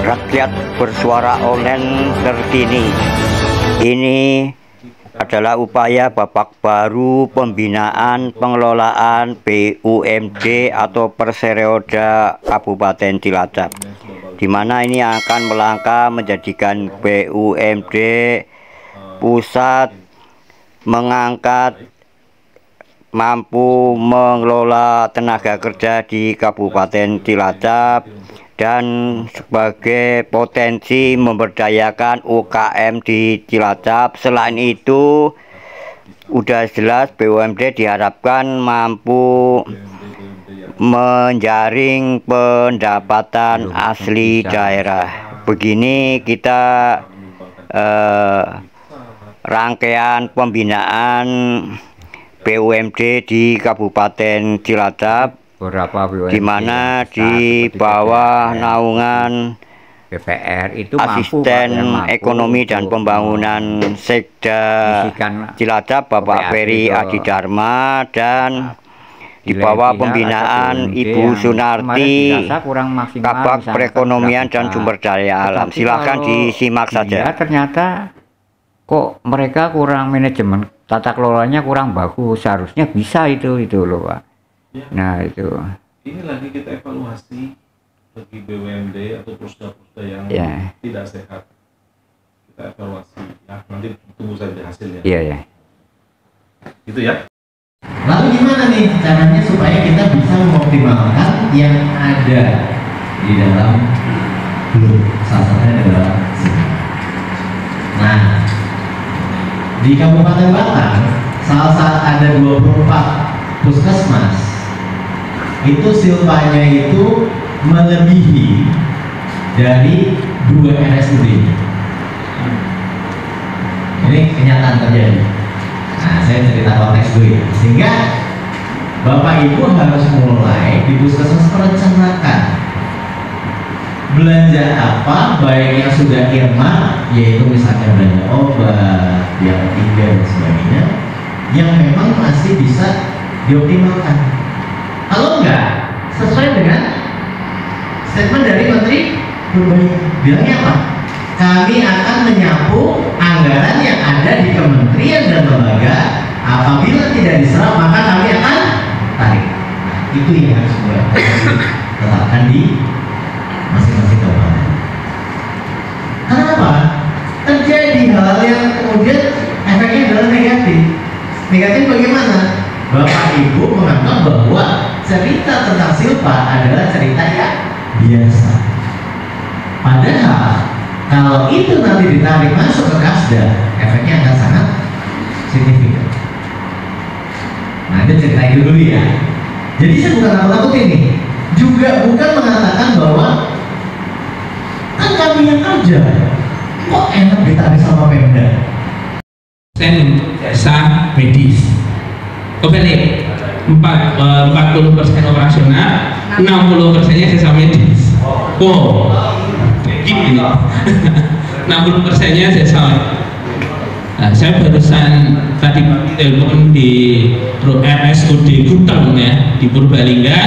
Rakyat Bersuara Online terkini. Ini adalah upaya babak baru pembinaan pengelolaan BUMD atau Perseroda Kabupaten Cilacap, di mana ini akan melangkah menjadikan BUMD pusat mengangkat mampu mengelola tenaga kerja di Kabupaten Cilacap dan sebagai potensi memberdayakan UKM di Cilacap. Selain itu, udah jelas BUMD diharapkan mampu menjaring pendapatan asli daerah. Begini kita rangkaian pembinaan BUMD di Kabupaten Cilacap, di mana di bawah naungan BPR itu Asisten Ekonomi dan Pembangunan Sekda Cilacap Bapak Ferry Adidharma, dan di bawah pembinaan Ibu Sunarti Kabak Perekonomian dan Sumber Daya Alam. Silahkan disimak saja. Ternyata kok mereka kurang manajemen, tata kelolanya kurang bagus, seharusnya bisa itu loh Pak. Ya. Nah itu. Ini lagi kita evaluasi bagi BUMD atau perusahaan-perusahaan yang tidak sehat. Kita evaluasi, ya nanti tunggu saja hasilnya. Iya ya. Itu ya. Lalu gimana nih caranya supaya kita bisa mengoptimalkan yang ada di dalam blok, salah satunya adalah sini. Nah, di Kabupaten Batang, saat ada 24 puskesmas, itu silpanya itu melebihi dari 2 RSUD. Ini kenyataan terjadi. Nah, saya cerita konteks dulu ya. Sehingga Bapak Ibu harus mulai di puskesmas merencanakan belanja apa, baik yang sudah earmark, yaitu misalnya belanja obat, yang ketiga dan sebagainya, yang memang masih bisa dioptimalkan. Kalau enggak, sesuai dengan statement dari Menteri Perbaikan, bilangnya apa? Kami akan menyapu anggaran yang ada di kementerian dan lembaga. Apabila tidak diserap, maka kami akan tarik. Nah, itu yang harus ditetapkan di masing-masing kabupaten. Kenapa? Terjadi hal-hal yang kemudian efeknya adalah negatif. Negatif bagaimana? Bapak Ibu menganggap bahwa cerita tentang silpa adalah cerita yang biasa. Padahal kalau itu nanti ditarik masuk ke Kasda, efeknya akan sangat signifikan. Nah, itu cerita itu dulu ya. Jadi saya bukan takut ini, juga bukan mengatakan bahwa kan kami yang kerja, kok enak ditarik sama Pemda. Jasa medis kebalik 40% operasional, 60%-nya jasa medis. Wow, gini 60%-nya jasa. Nah, saya barusan tadi telepon di RSUD Guteng ya, di Purbalingga,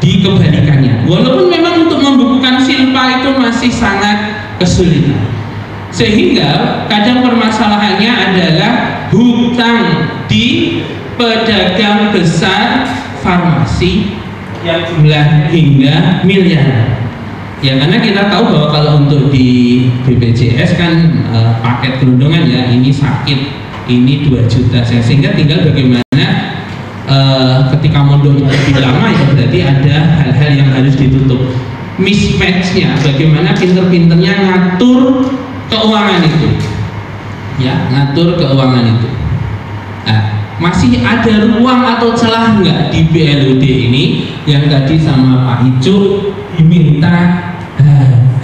di kebalikannya. Walaupun memang untuk membukukan silpa itu masih sangat kesulitan, sehingga kadang permasalahannya adalah hutang di pedagang besar farmasi yang jumlah hingga miliar. Ya, karena kita tahu bahwa kalau untuk di BPJS kan paket gelondongan ya, ini sakit, ini 2 juta, sehingga tinggal bagaimana ketika mondok lebih lama ya berarti ada hal-hal yang harus ditutup. Mismatch-nya, bagaimana pinter-pinternya ngatur keuangan itu, ya, ngatur keuangan itu. Nah, masih ada ruang atau celah nggak di BLUD ini yang tadi sama Pak Icu diminta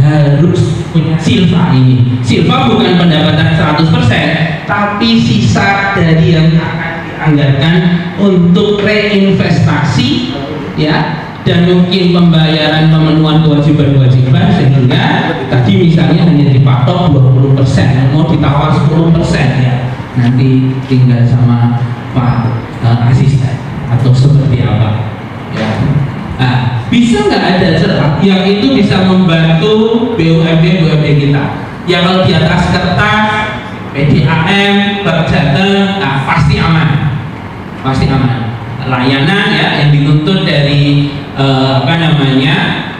harus punya silpa ini. Silpa bukan pendapatan 100%, tapi sisa dari yang akan dianggarkan untuk reinvestasi, ya, dan mungkin pembayaran pemenuhan kewajiban-kewajiban, sehingga tadi misalnya hanya dipatok 20%, mau ditawar 10% ya, nanti tinggal sama Pak asisten atau seperti apa ya. Nah, bisa nggak ada celah yang itu bisa membantu BUMD kita? Yang kalau di atas kertas, PDAM, Perjateng, nah pasti aman, pasti aman. Layanan ya yang dituntut dari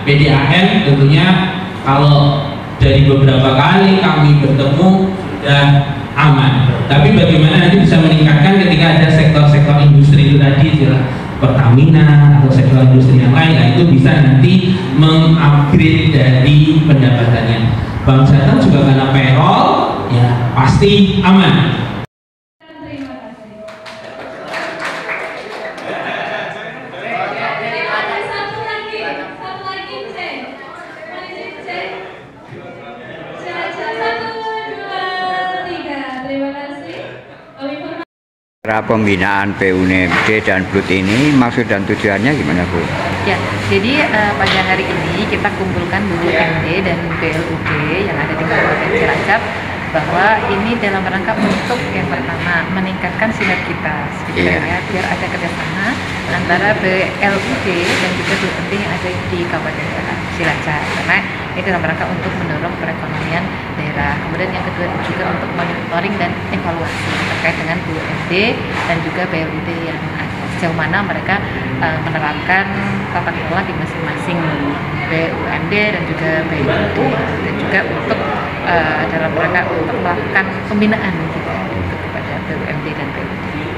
PDAM tentunya kalau dari beberapa kali kami bertemu sudah aman. Tapi bagaimana nanti bisa meningkatkan ketika ada sektor-sektor industri itu tadi, Pertamina atau sektor industri yang lain, nah itu bisa nanti mengupgrade dari pendapatannya. Bank Jateng juga karena payroll, ya pasti aman. Pembinaan BUMD dan BLUT ini maksud dan tujuannya gimana Bu? Ya, jadi pada hari ini kita kumpulkan BUMD dan BLUD yang ada di Kabupaten Cilacap bahwa ini dalam rangka untuk yang pertama meningkatkan sinergitas, ya, biar ada kerjasama antara BLUD dan juga BUMD yang ada di Kabupaten Cilacap, karena ini dalam rangka untuk mendorong perekonomian daerah. Kemudian yang kedua juga untuk monitoring dan evaluasi terkait dengan BUMD dan juga BLUD yang sejauh mana mereka menerapkan tata kelola di masing-masing BUMD dan juga BLUD, dan juga untuk dalam rangka untuk melakukan pembinaan gitu, kepada BUMD dan BLUD.